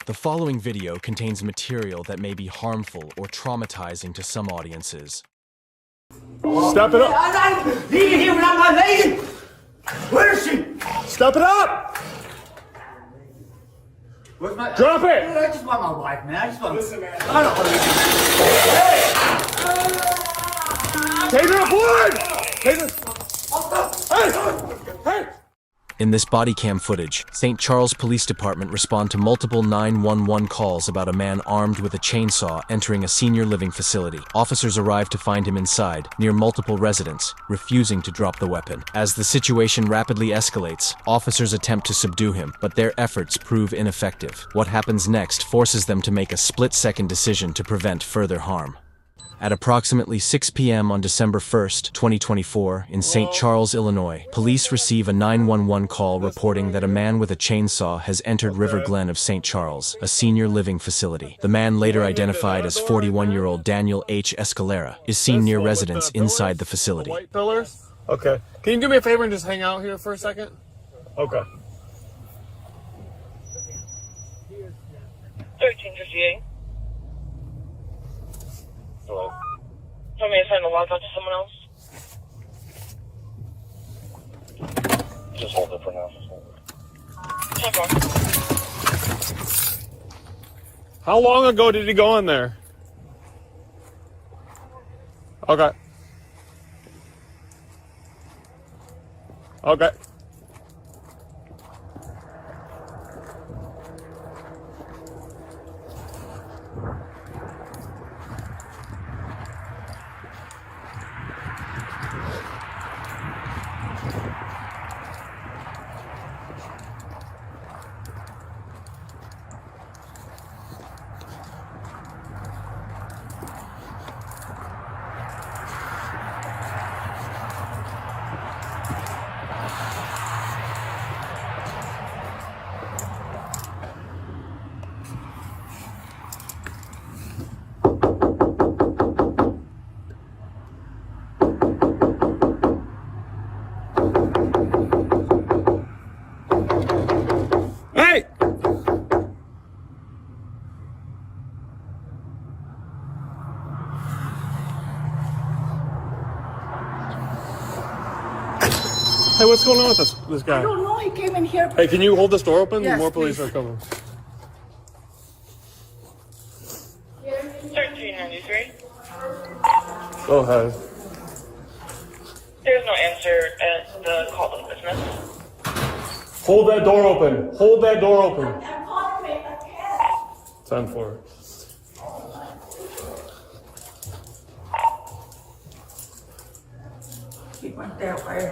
The following video contains material that may be harmful or traumatizing to some audiences. Step it up! Leave here without my lady! Where is she? Step it up! Where's my... Drop it! I just want my wife, man. I just want... Listen, man. I don't want to... Taser up one! Taser! Hey! In this body cam footage, St. Charles Police Department respond to multiple 911 calls about a man armed with a chainsaw entering a senior living facility. Officers arrive to find him inside, near multiple residents, refusing to drop the weapon. As the situation rapidly escalates, officers attempt to subdue him, but their efforts prove ineffective. What happens next forces them to make a split-second decision to prevent further harm. At approximately 6 p.m. on December 1st, 2024, in St. Charles, Illinois, police receive a 911 call reporting that a man with a chainsaw has entered River Glen of St. Charles, a senior living facility. The man, later identified as 41-year-old Daniel H. Escalera, is seen near residents inside the facility. White pillars? Okay. Can you do me a favor and just hang out here for a second? Okay. 1358. Hello. Tell me to send the log out to someone else. Just hold it for now. How long ago did he go in there? Okay. Okay. Hey! Hey, what's going on with this guy? I don't know. He came in here. Hey, can you hold this door open? Yes, More police please. are coming. 1393. Go ahead. There's no answer at the call to the business. Hold that door open. Hold that door open. I'm calling me. I can't. 10-4. He went that way.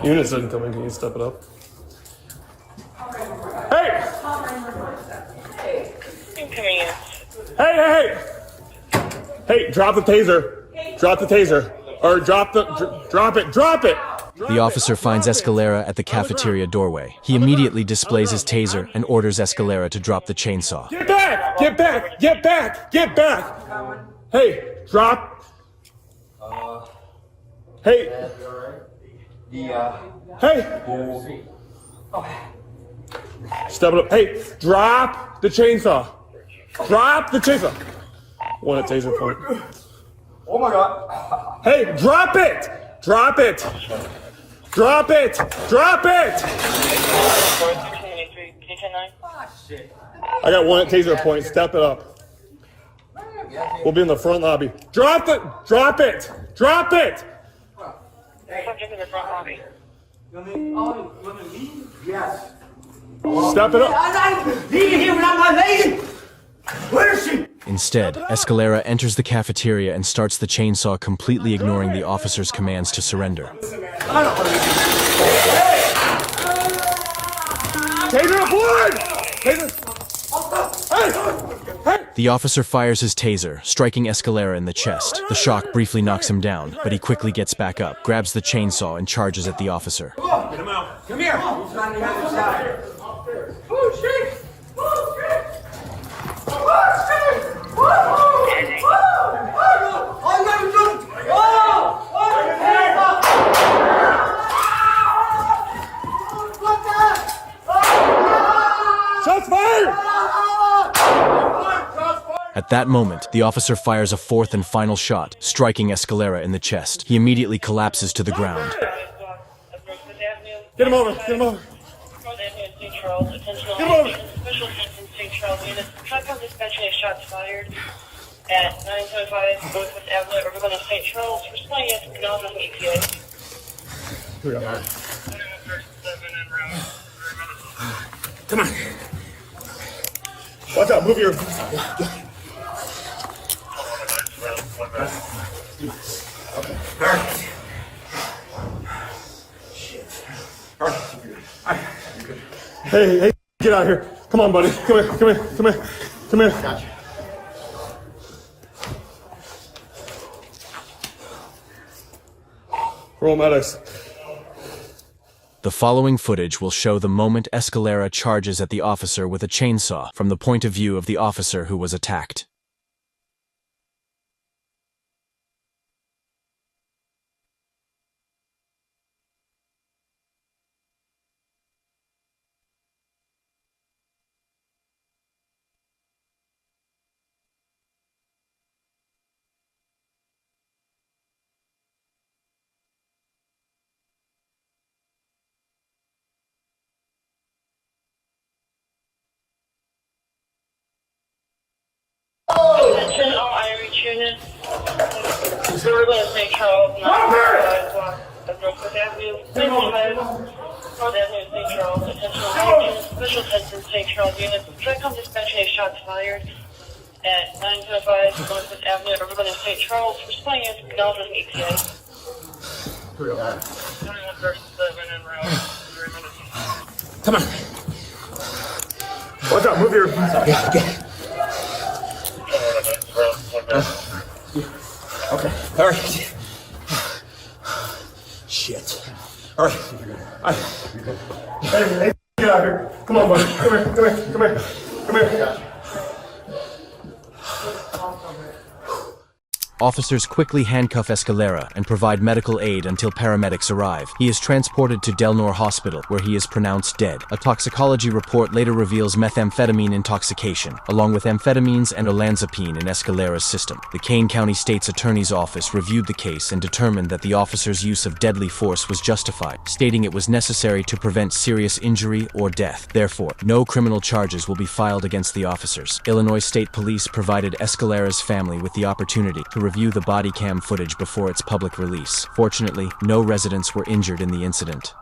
Unit said coming. Can you step it up? Hey! Incoming units. Hey! Hey, drop the taser. Drop the taser. Or drop it. Drop it! The officer finds Escalera at the cafeteria doorway. He immediately displays his taser and orders Escalera to drop the chainsaw. Get back! Get back! Get back! Get back! Hey, drop. Hey. Hey. Step it up. Hey, drop the chainsaw. Drop the chainsaw. One at taser point. Oh my God. Hey, drop it! Drop it! Drop it! Drop it! 1393. Can you 109? Ah, shit. I got one at taser point. Step it up. We'll be in the front lobby. Drop it! Drop it! Drop it! Subject in the front lobby. You want me to leave? Yes. Step it up. Leave here without my lady! Where is she? Instead, Escalera enters the cafeteria and starts the chainsaw, completely ignoring the officer's commands to surrender. I don't want to... Taser up one! Taser. Hey! The officer fires his taser, striking Escalera in the chest. The shock briefly knocks him down, but he quickly gets back up, grabs the chainsaw, and charges at the officer. Get him out. Come here. He's on the other side. Oh, shit! Oh, shit! Oh, shit! Oh, At that moment, the officer fires a fourth and final shot, striking Escalera in the chest. He immediately collapses to the ground. Get him over. Get him over. Get him over. Special attention St. Charles units. Tricom dispatching a shots fired at 975 Northwest Avenue, Urbana, St. Charles. Responding as acknowledged on ETA. Here we go. Come on. Watch out. Move your... Okay. All right. Shit. All right. Hey, get out of here. Come on, buddy. Come here. Gotcha. Roll medics. The following footage will show the moment Escalera charges at the officer with a chainsaw from the point of view of the officer who was attacked. Attention all Irish units. Urbana, St. Charles, 975 block of Northwest Avenue. 975 North Avenue, St. Charles. Attention all units. Special attention St. Charles units. Tricom dispatching a shots fired at 975 Northwest Avenue, Urbana, St. Charles. Responding as acknowledged on ETA. Here we go. 2137 en route. 3 minutes. Come on. Watch out. Move your... Okay. All right. Shit. All right. Hey, get out of here. Come on, buddy. Come here. Officers quickly handcuff Escalera and provide medical aid until paramedics arrive. He is transported to Del Nor Hospital, where he is pronounced dead. A toxicology report later reveals methamphetamine intoxication, along with amphetamines and olanzapine in Escalera's system. The Kane County State's Attorney's Office reviewed the case and determined that the officer's use of deadly force was justified, stating it was necessary to prevent serious injury or death. Therefore, no criminal charges will be filed against the officers. Illinois State Police provided Escalera's family with the opportunity to review the body cam footage before its public release. Fortunately, no residents were injured in the incident.